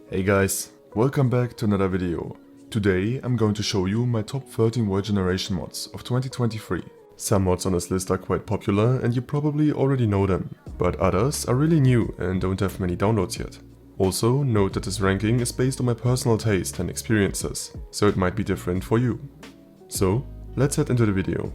Hey guys, welcome back to another video. Today I'm going to show you my top 13 world generation mods of 2023. Some mods on this list are quite popular and you probably already know them, but others are really new and don't have many downloads yet. Also, note that this ranking is based on my personal taste and experiences, so it might be different for you. So, let's head into the video.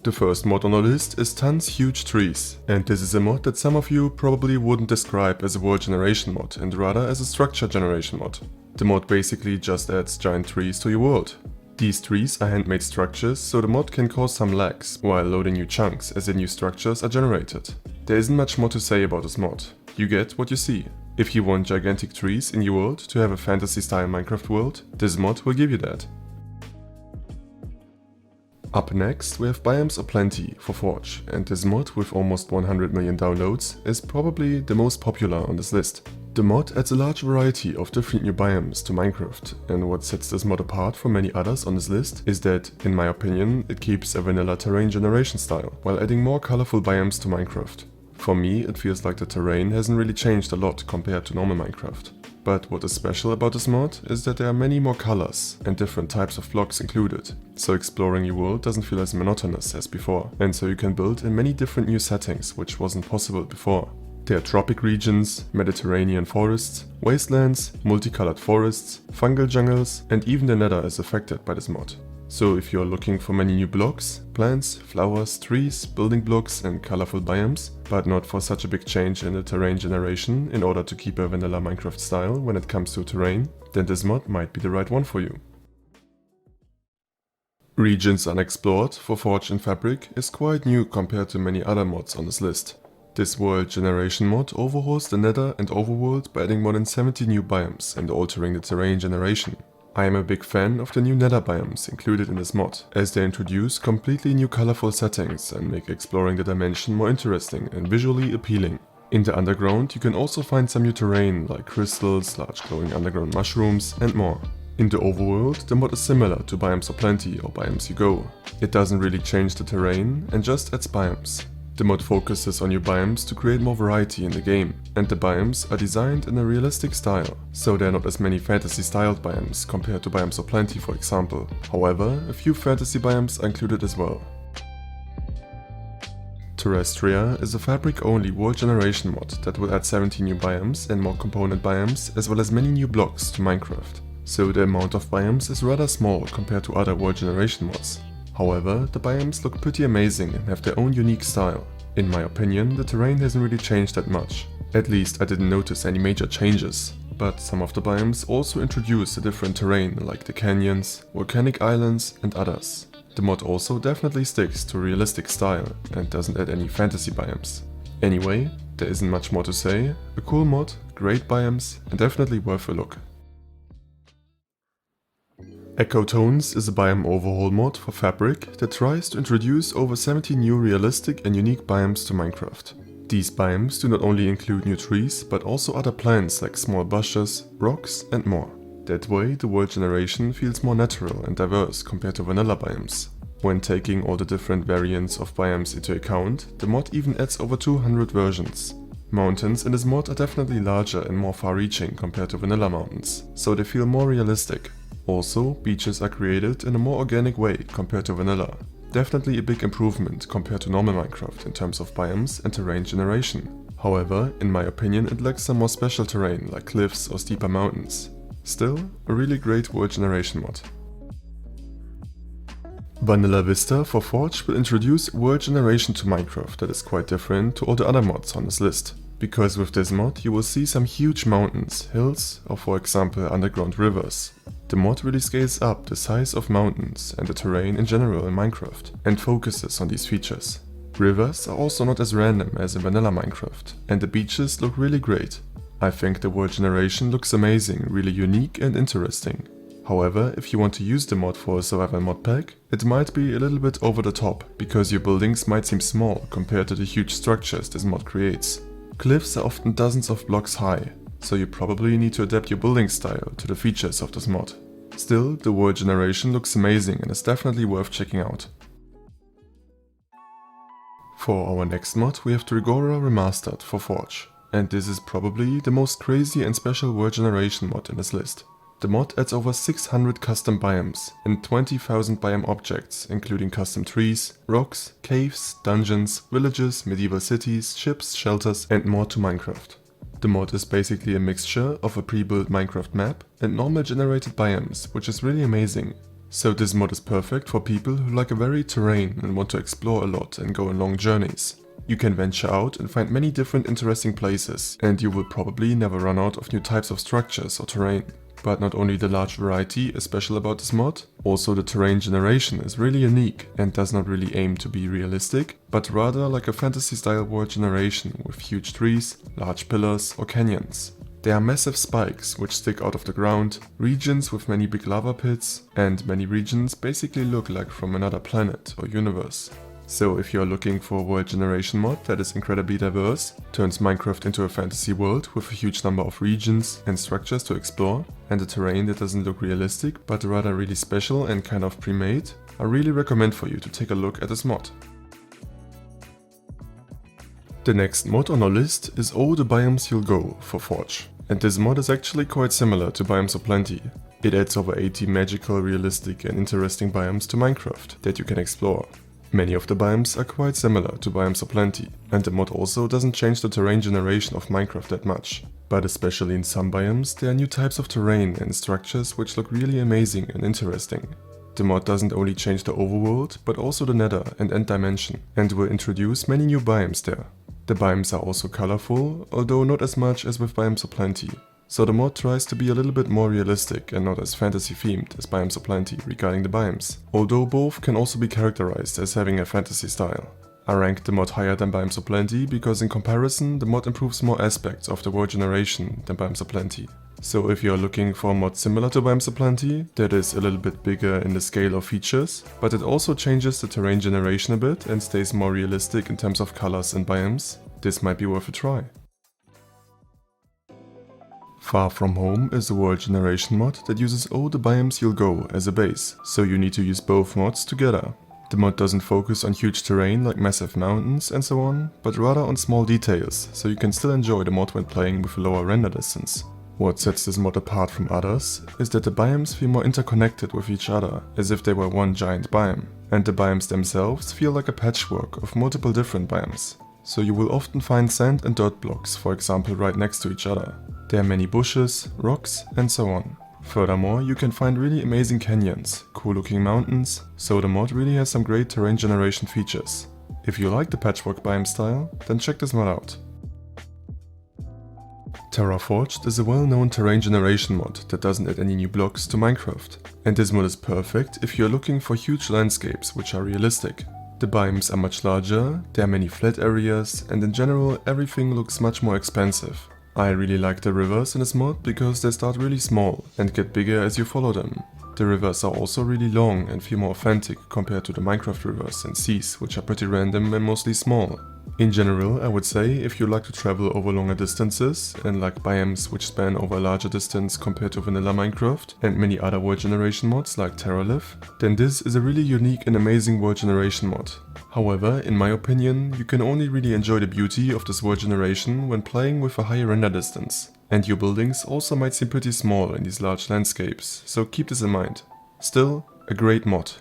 The first mod on our list is Tons Huge Trees, and this is a mod that some of you probably wouldn't describe as a world generation mod and rather as a structure generation mod. The mod basically just adds giant trees to your world. These trees are handmade structures, so the mod can cause some lags while loading new chunks as the new structures are generated. There isn't much more to say about this mod. You get what you see. If you want gigantic trees in your world to have a fantasy style Minecraft world, this mod will give you that. Up next we have Biomes Aplenty for Forge, and this mod with almost 100 million downloads is probably the most popular on this list. The mod adds a large variety of different new biomes to Minecraft, and what sets this mod apart from many others on this list is that, in my opinion, it keeps a vanilla terrain generation style, while adding more colorful biomes to Minecraft. For me, it feels like the terrain hasn't really changed a lot compared to normal Minecraft. But what is special about this mod is that there are many more colors and different types of blocks included, so exploring your world doesn't feel as monotonous as before, and so you can build in many different new settings which wasn't possible before. There are tropic regions, Mediterranean forests, wastelands, multicolored forests, fungal jungles, and even the nether is affected by this mod. So if you're looking for many new blocks, plants, flowers, trees, building blocks and colorful biomes, but not for such a big change in the terrain generation in order to keep a vanilla Minecraft style when it comes to terrain, then this mod might be the right one for you. Regions Unexplored for Forge and Fabric is quite new compared to many other mods on this list. This world generation mod overhauls the Nether and Overworld by adding more than 70 new biomes and altering the terrain generation. I am a big fan of the new Nether biomes included in this mod, as they introduce completely new colorful settings and make exploring the dimension more interesting and visually appealing. In the underground you can also find some new terrain like crystals, large glowing underground mushrooms and more. In the Overworld, the mod is similar to Biomes Aplenty or Biomes You Go. It doesn't really change the terrain and just adds biomes. The mod focuses on new biomes to create more variety in the game, and the biomes are designed in a realistic style, so there are not as many fantasy styled biomes compared to Biomes Aplenty for example. However, a few fantasy biomes are included as well. Terrestria is a fabric only world generation mod that will add 70 new biomes and more component biomes as well as many new blocks to Minecraft. So the amount of biomes is rather small compared to other world generation mods. However, the biomes look pretty amazing and have their own unique style. In my opinion, the terrain hasn't really changed that much. At least I didn't notice any major changes. But some of the biomes also introduce a different terrain like the canyons, volcanic islands and others. The mod also definitely sticks to a realistic style and doesn't add any fantasy biomes. Anyway, there isn't much more to say. A cool mod, great biomes and definitely worth a look. Ecotones is a biome overhaul mod for Fabric that tries to introduce over 70 new realistic and unique biomes to Minecraft. These biomes do not only include new trees, but also other plants like small bushes, rocks and more. That way the world generation feels more natural and diverse compared to vanilla biomes. When taking all the different variants of biomes into account, the mod even adds over 200 versions. Mountains in this mod are definitely larger and more far-reaching compared to vanilla mountains, so they feel more realistic. Also, beaches are created in a more organic way compared to vanilla. Definitely a big improvement compared to normal Minecraft in terms of biomes and terrain generation. However, in my opinion it lacks some more special terrain like cliffs or steeper mountains. Still, a really great world generation mod. Vanilla Vista for Forge will introduce world generation to Minecraft that is quite different to all the other mods on this list. Because with this mod you will see some huge mountains, hills or for example underground rivers. The mod really scales up the size of mountains and the terrain in general in Minecraft and focuses on these features. Rivers are also not as random as in vanilla Minecraft and the beaches look really great. I think the world generation looks amazing, really unique and interesting. However, if you want to use the mod for a survival mod pack, it might be a little bit over the top because your buildings might seem small compared to the huge structures this mod creates. Cliffs are often dozens of blocks high, so you probably need to adapt your building style to the features of this mod. Still, the world generation looks amazing and is definitely worth checking out. For our next mod we have Dregora Remastered for Forge. And this is probably the most crazy and special world generation mod in this list. The mod adds over 600 custom biomes and 20,000 biome objects, including custom trees, rocks, caves, dungeons, villages, medieval cities, ships, shelters and more to Minecraft. The mod is basically a mixture of a pre-built Minecraft map and normal generated biomes, which is really amazing. So this mod is perfect for people who like a varied terrain and want to explore a lot and go on long journeys. You can venture out and find many different interesting places, and you will probably never run out of new types of structures or terrain. But not only the large variety is special about this mod, also the terrain generation is really unique and does not really aim to be realistic, but rather like a fantasy style world generation with huge trees, large pillars or canyons. There are massive spikes which stick out of the ground, regions with many big lava pits, and many regions basically look like from another planet or universe. So if you are looking for a world generation mod that is incredibly diverse, turns Minecraft into a fantasy world with a huge number of regions and structures to explore, and a terrain that doesn't look realistic but rather really special and kind of pre-made, I really recommend for you to take a look at this mod. The next mod on our list is Oh the Biomes You'll Go for Forge, and this mod is actually quite similar to Biomes O'Plenty. It adds over 80 magical, realistic and interesting biomes to Minecraft that you can explore. Many of the biomes are quite similar to Biomes O'Plenty, and the mod also doesn't change the terrain generation of Minecraft that much. But especially in some biomes there are new types of terrain and structures which look really amazing and interesting. The mod doesn't only change the overworld, but also the nether and end dimension, and will introduce many new biomes there. The biomes are also colorful, although not as much as with Biomes O'Plenty. So the mod tries to be a little bit more realistic and not as fantasy themed as Biomes O'Plenty regarding the biomes, although both can also be characterized as having a fantasy style. I ranked the mod higher than Biomes O'Plenty because in comparison the mod improves more aspects of the world generation than Biomes O'Plenty. So if you are looking for a mod similar to Biomes O'Plenty, that is a little bit bigger in the scale of features, but it also changes the terrain generation a bit and stays more realistic in terms of colors and biomes, this might be worth a try. Far From Home is a world generation mod that uses Oh the Biomes You'll Go as a base, so you need to use both mods together. The mod doesn't focus on huge terrain like massive mountains and so on, but rather on small details, so you can still enjoy the mod when playing with a lower render distance. What sets this mod apart from others is that the biomes feel more interconnected with each other, as if they were one giant biome, and the biomes themselves feel like a patchwork of multiple different biomes. So you will often find sand and dirt blocks, for example, right next to each other. There are many bushes, rocks and so on. Furthermore, you can find really amazing canyons, cool looking mountains, so the mod really has some great terrain generation features. If you like the patchwork biome style, then check this mod out. TerraForged is a well-known terrain generation mod that doesn't add any new blocks to Minecraft, and this mod is perfect if you're looking for huge landscapes which are realistic. The biomes are much larger, there are many flat areas, and in general everything looks much more expansive. I really like the rivers in this mod because they start really small and get bigger as you follow them. The rivers are also really long and feel more authentic compared to the Minecraft rivers and seas, which are pretty random and mostly small. In general, I would say if you like to travel over longer distances and like biomes which span over a larger distance compared to vanilla Minecraft and many other world generation mods like Terralith, then this is a really unique and amazing world generation mod. However, in my opinion, you can only really enjoy the beauty of this world generation when playing with a higher render distance. And your buildings also might seem pretty small in these large landscapes, so keep this in mind. Still, a great mod.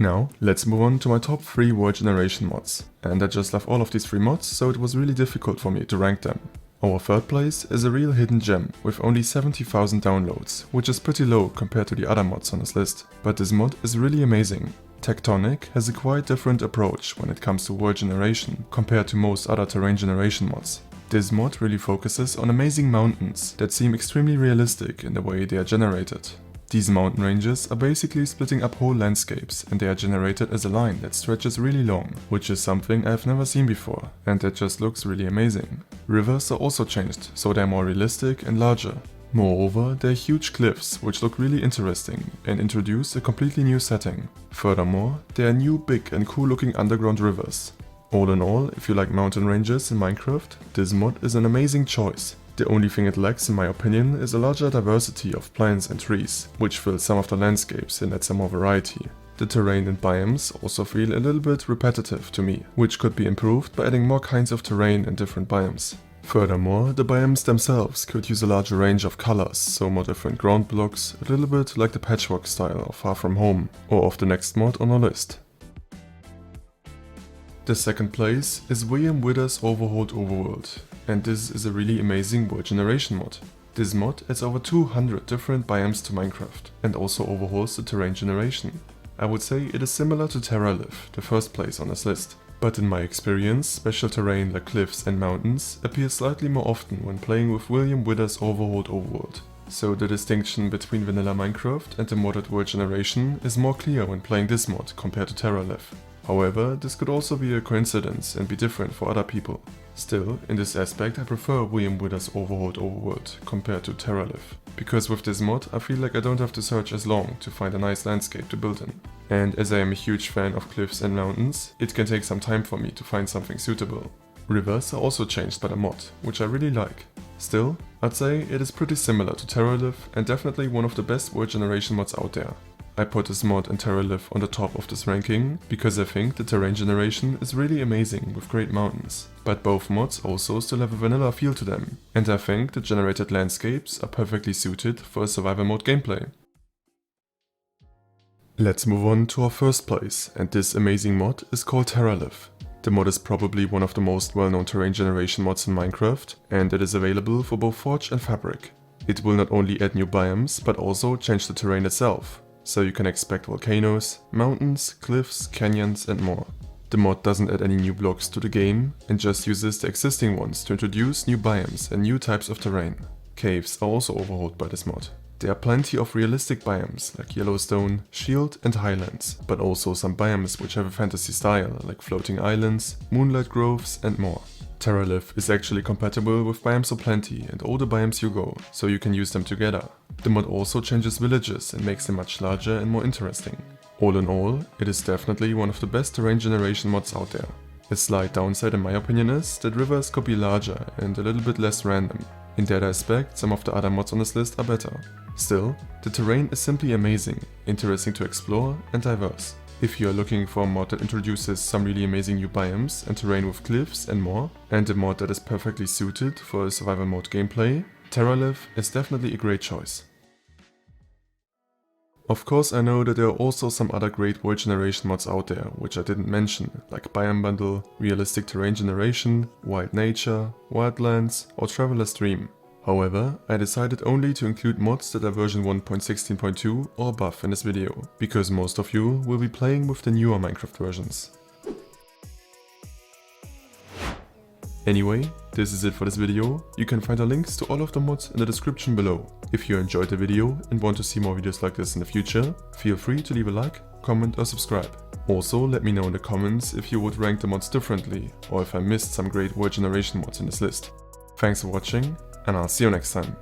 Now, let's move on to my top 3 world generation mods. And I just love all of these 3 mods, so it was really difficult for me to rank them. Our third place is a real hidden gem with only 70,000 downloads, which is pretty low compared to the other mods on this list. But this mod is really amazing. Tectonic has a quite different approach when it comes to world generation compared to most other terrain generation mods. This mod really focuses on amazing mountains that seem extremely realistic in the way they are generated. These mountain ranges are basically splitting up whole landscapes, and they are generated as a line that stretches really long, which is something I've never seen before, and that just looks really amazing. Rivers are also changed, so they're more realistic and larger. Moreover, there are huge cliffs which look really interesting and introduce a completely new setting. Furthermore, there are new big and cool looking underground rivers. All in all, if you like mountain ranges in Minecraft, this mod is an amazing choice. The only thing it lacks in my opinion is a larger diversity of plants and trees, which fill some of the landscapes and add some more variety. The terrain and biomes also feel a little bit repetitive to me, which could be improved by adding more kinds of terrain and different biomes. Furthermore, the biomes themselves could use a larger range of colors, so more different ground blocks, a little bit like the patchwork style of Far From Home, or of the next mod on our list. The second place is Wythers Overhauled Overworld, and this is a really amazing world generation mod. This mod adds over 200 different biomes to Minecraft, and also overhauls the terrain generation. I would say it is similar to Terralith, the first place on this list. But in my experience, special terrain like cliffs and mountains appear slightly more often when playing with Wythers Overhauled Overworld. So the distinction between vanilla Minecraft and the modded world generation is more clear when playing this mod compared to Terralith. However, this could also be a coincidence and be different for other people. Still, in this aspect I prefer Wythers Overhauled Overworld compared to Terralith, because with this mod I feel like I don't have to search as long to find a nice landscape to build in. And as I am a huge fan of cliffs and mountains, it can take some time for me to find something suitable. Rivers are also changed by the mod, which I really like. Still, I'd say it is pretty similar to Terralith and definitely one of the best world generation mods out there. I put this mod and Terralith on the top of this ranking because I think the terrain generation is really amazing with great mountains. But both mods also still have a vanilla feel to them, and I think the generated landscapes are perfectly suited for a survival mode gameplay. Let's move on to our first place, and this amazing mod is called Terralith. The mod is probably one of the most well-known terrain generation mods in Minecraft, and it is available for both Forge and Fabric. It will not only add new biomes, but also change the terrain itself. So you can expect volcanoes, mountains, cliffs, canyons and more. The mod doesn't add any new blocks to the game and just uses the existing ones to introduce new biomes and new types of terrain. Caves are also overhauled by this mod. There are plenty of realistic biomes like Yellowstone, Shield and Highlands, but also some biomes which have a fantasy style like floating islands, moonlight groves and more. Terralith is actually compatible with Biomes Aplenty and all the biomes you go, so you can use them together. The mod also changes villages and makes them much larger and more interesting. All in all, it is definitely one of the best terrain generation mods out there. A slight downside in my opinion is that rivers could be larger and a little bit less random. In that aspect, some of the other mods on this list are better. Still, the terrain is simply amazing, interesting to explore and diverse. If you are looking for a mod that introduces some really amazing new biomes and terrain with cliffs and more, and a mod that is perfectly suited for a survival mode gameplay, Terralith is definitely a great choice. Of course I know that there are also some other great world generation mods out there which I didn't mention, like Biome Bundle, Realistic Terrain Generation, Wildnature, Wildlands or Traveler's Dream. However, I decided only to include mods that are version 1.16.2 or above in this video, because most of you will be playing with the newer Minecraft versions. Anyway, this is it for this video. You can find the links to all of the mods in the description below. If you enjoyed the video and want to see more videos like this in the future, feel free to leave a like, comment or subscribe. Also, let me know in the comments if you would rank the mods differently, or if I missed some great world generation mods in this list. Thanks for watching, and I'll see you next time.